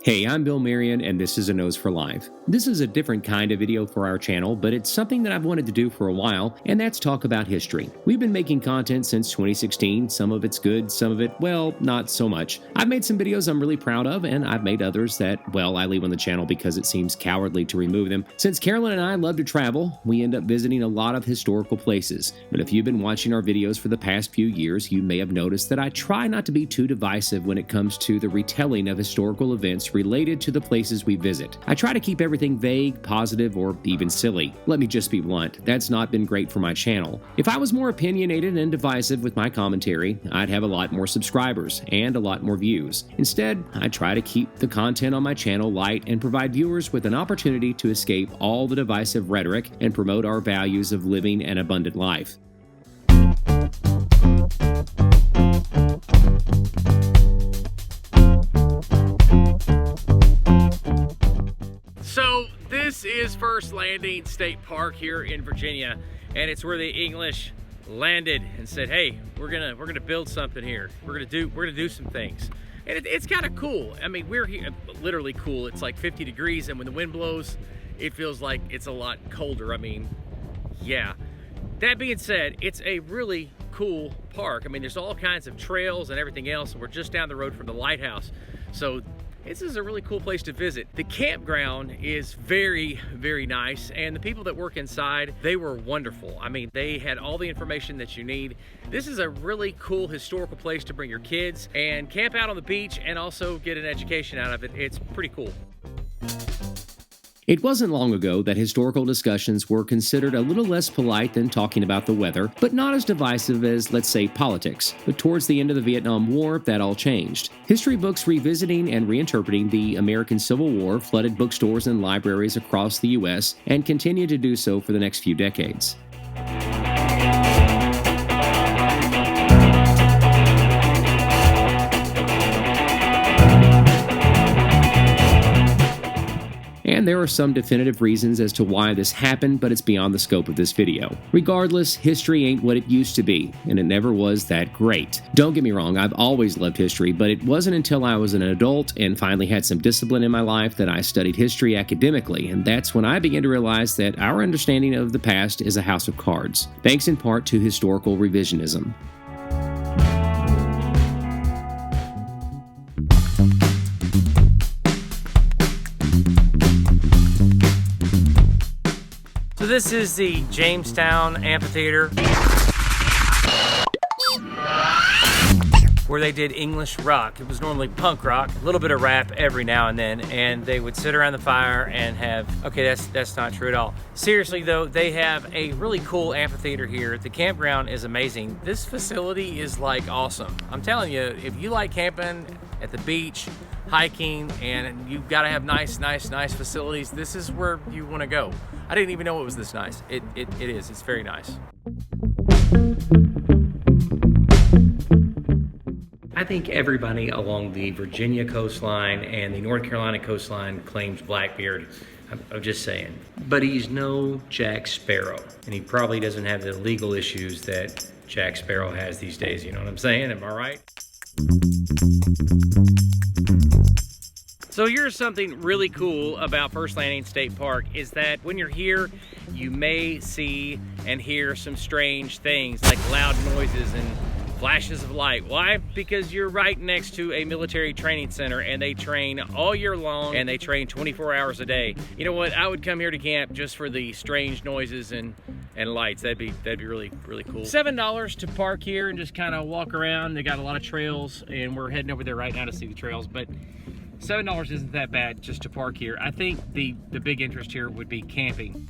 Hey, I'm Bill Marion, and this is A Nose for Life. This is a different kind of video for our channel, but it's something that I've wanted to do for a while, and that's talk about history. We've been making content since 2016. Some of it's good, some of it, well, not so much. I've made some videos I'm really proud of, and I've made others that, well, I leave on the channel because it seems cowardly to remove them. Since Carolyn and I love to travel, we end up visiting a lot of historical places. But if you've been watching our videos for the past few years, you may have noticed that I try not to be too divisive when it comes to the retelling of historical events related to the places we visit. I try to keep everything vague, positive, or even silly. Let me just be blunt, that's not been great for my channel. If I was more opinionated and divisive with my commentary, I'd have a lot more subscribers and a lot more views. Instead, I try to keep the content on my channel light and provide viewers with an opportunity to escape all the divisive rhetoric and promote our values of living an abundant life. So this is First Landing State Park here in Virginia, and it's where the English landed and said, "Hey, we're gonna build something here. We're gonna do some things." And it's kind of cool. I mean, we're here, literally cool. It's like 50 degrees, and when the wind blows, it feels like it's a lot colder. I mean, yeah. That being said, it's a really cool park. I mean, there's all kinds of trails and everything else, and we're just down the road from the lighthouse. So this is a really cool place to visit. The campground is very, very nice, and the people that work inside, they were wonderful. I mean, they had all the information that you need. This is a really cool historical place to bring your kids and camp out on the beach and also get an education out of it. It's pretty cool. It wasn't long ago that historical discussions were considered a little less polite than talking about the weather, but not as divisive as, let's say, politics. But towards the end of the Vietnam War, that all changed. History books revisiting and reinterpreting the American Civil War flooded bookstores and libraries across the U.S. and continue to do so for the next few decades. And there are some definitive reasons as to why this happened, but it's beyond the scope of this video. Regardless, history ain't what it used to be, and it never was that great. Don't get me wrong, I've always loved history, but it wasn't until I was an adult and finally had some discipline in my life that I studied history academically, and that's when I began to realize that our understanding of the past is a house of cards, thanks in part to historical revisionism. So this is the Jamestown Amphitheater, where they did English rock. It was normally punk rock, a little bit of rap every now and then, and they would sit around the fire and have, okay, that's not true at all. Seriously though, they have a really cool amphitheater here. The campground is amazing. This facility is like awesome. I'm telling you, if you like camping at the beach, hiking, and you've got to have nice facilities, this is where you want to go. I didn't even know it was this nice. It is, it's very nice. I think everybody along the Virginia coastline and the North Carolina coastline claims Blackbeard. I'm just saying. But he's no Jack Sparrow, and he probably doesn't have the legal issues that Jack Sparrow has these days, you know what I'm saying? Am I right? So here's something really cool about First Landing State Park is that when you're here, you may see and hear some strange things like loud noises and flashes of light. Why? Because you're right next to a military training center, and they train all year long, and they train 24 hours a day. You know what? I would come here to camp just for the strange noises and lights. That'd be really cool. $7 to park here and just kind of walk around. They got a lot of trails, and we're heading over there right now to see the trails, but $7 isn't that bad just to park here. I think the big interest here would be camping.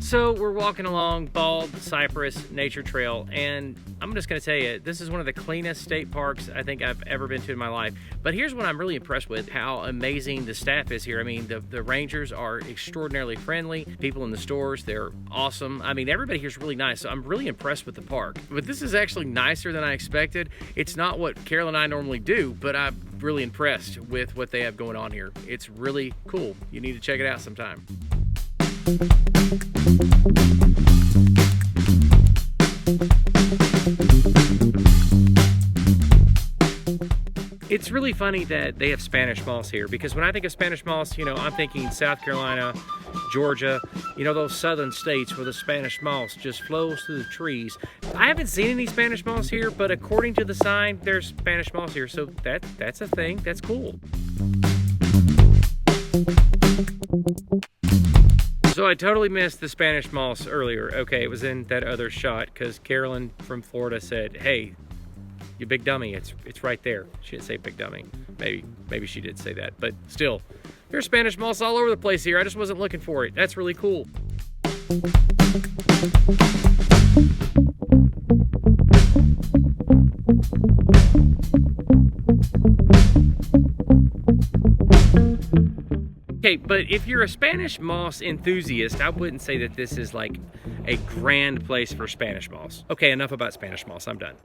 So we're walking along Bald Cypress Nature Trail, and I'm just going to tell you, this is one of the cleanest state parks I think I've ever been to in my life. But here's what I'm really impressed with, how amazing the staff is here. I mean, the rangers are extraordinarily friendly. People in the stores, they're awesome. I mean, everybody here's really nice, so I'm really impressed with the park. But this is actually nicer than I expected. It's not what Carol and I normally do, but I'm really impressed with what they have going on here. It's really cool. You need to check it out sometime. It's really funny that they have Spanish moss here, because when I think of Spanish moss, you know, I'm thinking South Carolina, Georgia, you know, those southern states where the Spanish moss just flows through the trees. I haven't seen any Spanish moss here, but according to the sign, there's Spanish moss here, so that's a thing. That's cool. So I totally missed the Spanish moss earlier. Okay, it was in that other shot because Carolyn from Florida said, "Hey, you big dummy, it's right there." She didn't say big dummy. Maybe she did say that, but still, there's Spanish moss all over the place here. I just wasn't looking for it. That's really cool. Okay, but if you're a Spanish moss enthusiast, I wouldn't say that this is like a grand place for Spanish moss. Okay, enough about Spanish moss. I'm done.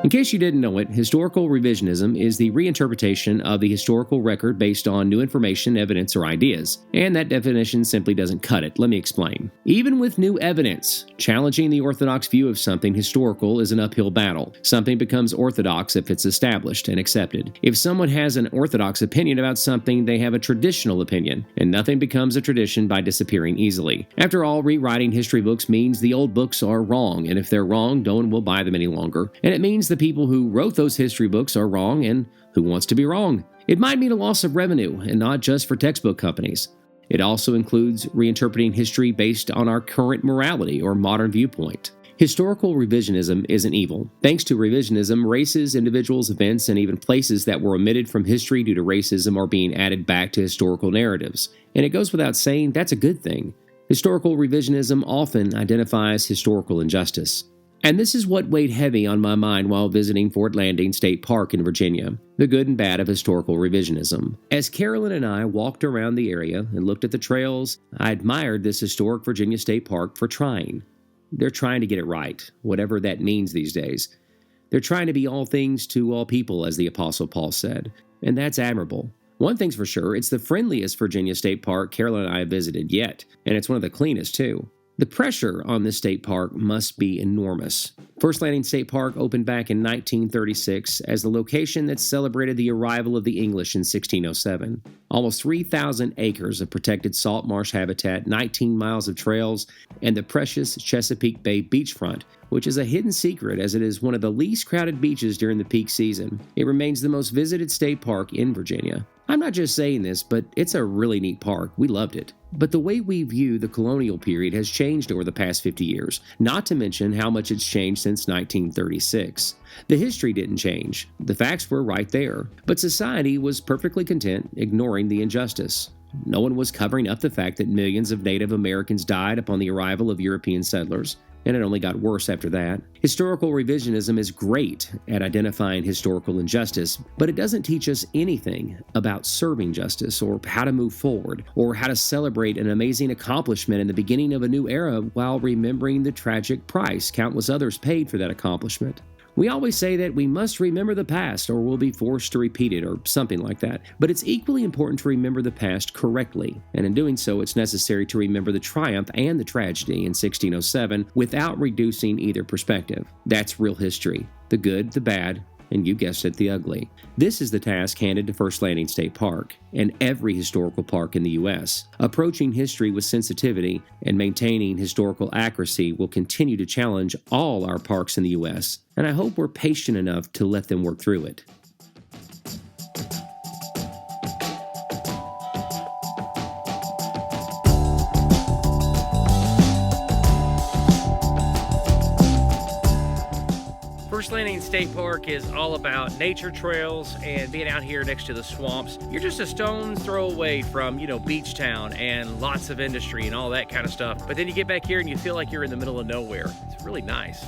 In case you didn't know it, historical revisionism is the reinterpretation of the historical record based on new information, evidence, or ideas. And that definition simply doesn't cut it. Let me explain. Even with new evidence, challenging the orthodox view of something historical is an uphill battle. Something becomes orthodox if it's established and accepted. If someone has an orthodox opinion about something, they have a traditional opinion, and nothing becomes a tradition by disappearing easily. After all, rewriting history books means the old books are wrong, and if they're wrong, no one will buy them any longer. And it means the people who wrote those history books are wrong, and who wants to be wrong? It might mean a loss of revenue, and not just for textbook companies. It also includes reinterpreting history based on our current morality or modern viewpoint. Historical revisionism isn't evil. Thanks to revisionism, races, individuals, events, and even places that were omitted from history due to racism are being added back to historical narratives. And it goes without saying that's a good thing. Historical revisionism often identifies historical injustice. And this is what weighed heavy on my mind while visiting Fort Landing State Park in Virginia, the good and bad of historical revisionism. As Carolyn and I walked around the area and looked at the trails, I admired this historic Virginia State Park for trying. They're trying to get it right, whatever that means these days. They're trying to be all things to all people, as the Apostle Paul said, and that's admirable. One thing's for sure, it's the friendliest Virginia State Park Carolyn and I have visited yet, and it's one of the cleanest too. The pressure on this state park must be enormous. First Landing State Park opened back in 1936 as the location that celebrated the arrival of the English in 1607. Almost 3,000 acres of protected salt-marsh habitat, 19 miles of trails, and the precious Chesapeake Bay beachfront, which is a hidden secret as it is one of the least crowded beaches during the peak season. It remains the most visited state park in Virginia. I'm not just saying this, but it's a really neat park. We loved it. But the way we view the colonial period has changed over the past 50 years, not to mention how much it's changed since 1936. The history didn't change. The facts were right there. But society was perfectly content ignoring the injustice. No one was covering up the fact that millions of Native Americans died upon the arrival of European settlers. And it only got worse after that. Historical revisionism is great at identifying historical injustice, but it doesn't teach us anything about serving justice or how to move forward or how to celebrate an amazing accomplishment in the beginning of a new era while remembering the tragic price countless others paid for that accomplishment. We always say that we must remember the past or we'll be forced to repeat it or something like that. But it's equally important to remember the past correctly. And in doing so, it's necessary to remember the triumph and the tragedy in 1607 without reducing either perspective. That's real history. The good, the bad, and you guessed it, the ugly. This is the task handed to First Landing State Park and every historical park in the U.S. Approaching history with sensitivity and maintaining historical accuracy will continue to challenge all our parks in the U.S., and I hope we're patient enough to let them work through it. First Landing State Park is all about nature trails and being out here next to the swamps. You're just a stone's throw away from, beach town and lots of industry and all that kind of stuff. But then you get back here and you feel like you're in the middle of nowhere. It's really nice.